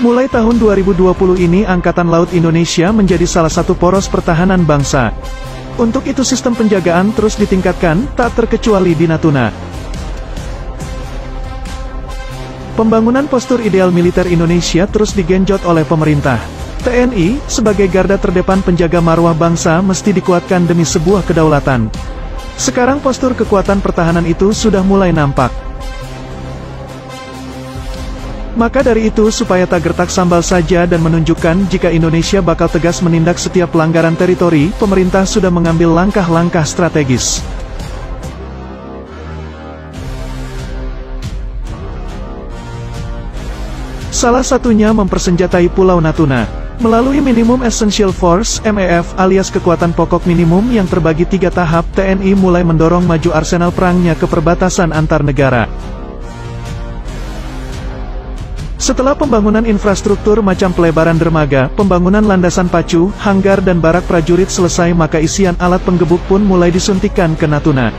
Mulai tahun 2020 ini Angkatan Laut Indonesia menjadi salah satu poros pertahanan bangsa. Untuk itu sistem penjagaan terus ditingkatkan, tak terkecuali di Natuna. Pembangunan postur ideal militer Indonesia terus digenjot oleh pemerintah. TNI, sebagai garda terdepan penjaga marwah bangsa mesti dikuatkan demi sebuah kedaulatan. Sekarang postur kekuatan pertahanan itu sudah mulai nampak. Maka dari itu supaya tak gertak sambal saja dan menunjukkan jika Indonesia bakal tegas menindak setiap pelanggaran teritori, pemerintah sudah mengambil langkah-langkah strategis. Salah satunya mempersenjatai Pulau Natuna. Melalui Minimum Essential Force (MEF) alias kekuatan pokok minimum yang terbagi 3 tahap, TNI mulai mendorong maju arsenal perangnya ke perbatasan antar negara. Setelah pembangunan infrastruktur macam pelebaran dermaga, pembangunan landasan pacu, hanggar dan barak prajurit selesai, maka isian alat penggebuk pun mulai disuntikan ke Natuna.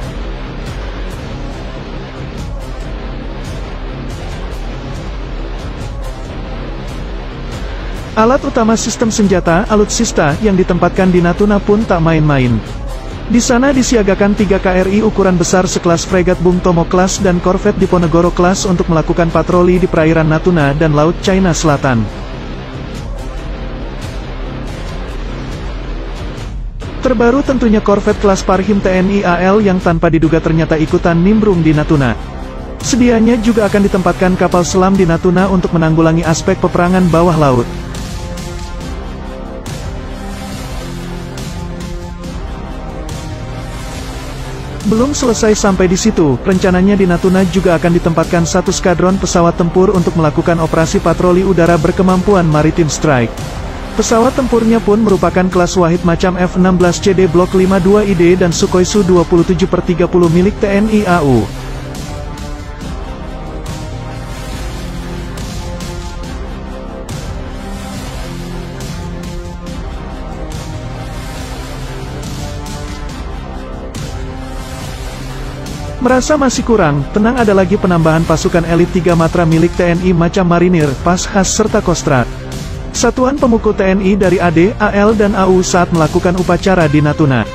Alat utama sistem senjata, alutsista, yang ditempatkan di Natuna pun tak main-main. Di sana disiagakan 3 KRI ukuran besar sekelas fregat Bung Tomo Class dan korvet Diponegoro Class untuk melakukan patroli di perairan Natuna dan Laut China Selatan. Terbaru tentunya korvet kelas Parhim TNI AL yang tanpa diduga ternyata ikutan nimbrung di Natuna. Sedianya juga akan ditempatkan kapal selam di Natuna untuk menanggulangi aspek peperangan bawah laut. Belum selesai sampai di situ, rencananya di Natuna juga akan ditempatkan 1 skadron pesawat tempur untuk melakukan operasi patroli udara berkemampuan Maritime Strike. Pesawat tempurnya pun merupakan kelas Wahid macam F-16CD Block 52ID dan Sukhoi Su-27/30 milik TNI AU. Merasa masih kurang, tenang, ada lagi penambahan pasukan elit 3 Matra milik TNI macam Marinir, Pashas serta Kostrat. Satuan pemukul TNI dari AD, AL dan AU saat melakukan upacara di Natuna.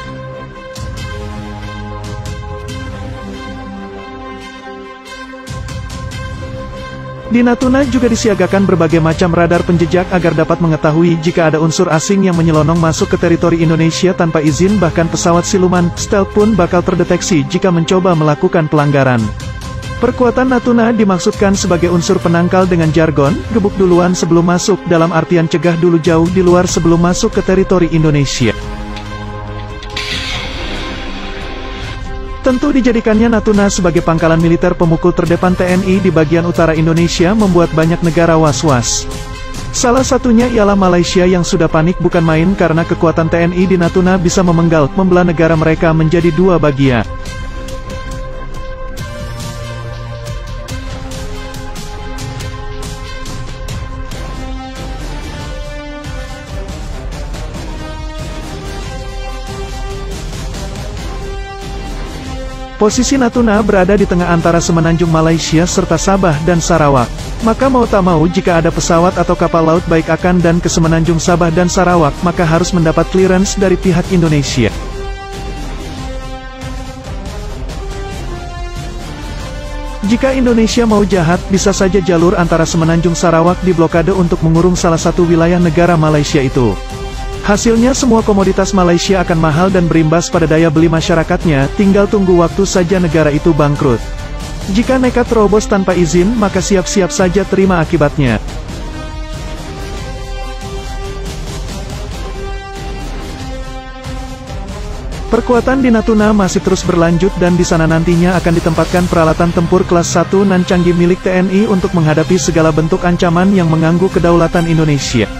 Di Natuna juga disiagakan berbagai macam radar penjejak agar dapat mengetahui jika ada unsur asing yang menyelonong masuk ke teritori Indonesia tanpa izin, bahkan pesawat siluman, stealth pun bakal terdeteksi jika mencoba melakukan pelanggaran. Perkuatan Natuna dimaksudkan sebagai unsur penangkal dengan jargon, gebuk duluan sebelum masuk, dalam artian cegah dulu jauh di luar sebelum masuk ke teritori Indonesia. Tentu dijadikannya Natuna sebagai pangkalan militer pemukul terdepan TNI di bagian utara Indonesia membuat banyak negara was-was. Salah satunya ialah Malaysia yang sudah panik bukan main karena kekuatan TNI di Natuna bisa membelah negara mereka menjadi 2 bagian. Posisi Natuna berada di tengah antara semenanjung Malaysia serta Sabah dan Sarawak. Maka mau tak mau jika ada pesawat atau kapal laut baik akan dan ke semenanjung Sabah dan Sarawak, maka harus mendapat clearance dari pihak Indonesia. Jika Indonesia mau jahat, bisa saja jalur antara semenanjung Sarawak diblokade untuk mengurung salah satu wilayah negara Malaysia itu. Hasilnya semua komoditas Malaysia akan mahal dan berimbas pada daya beli masyarakatnya, tinggal tunggu waktu saja negara itu bangkrut. Jika nekat terobos tanpa izin, maka siap-siap saja terima akibatnya. Perkuatan di Natuna masih terus berlanjut dan di sana nantinya akan ditempatkan peralatan tempur kelas 1 nan canggih milik TNI untuk menghadapi segala bentuk ancaman yang mengganggu kedaulatan Indonesia.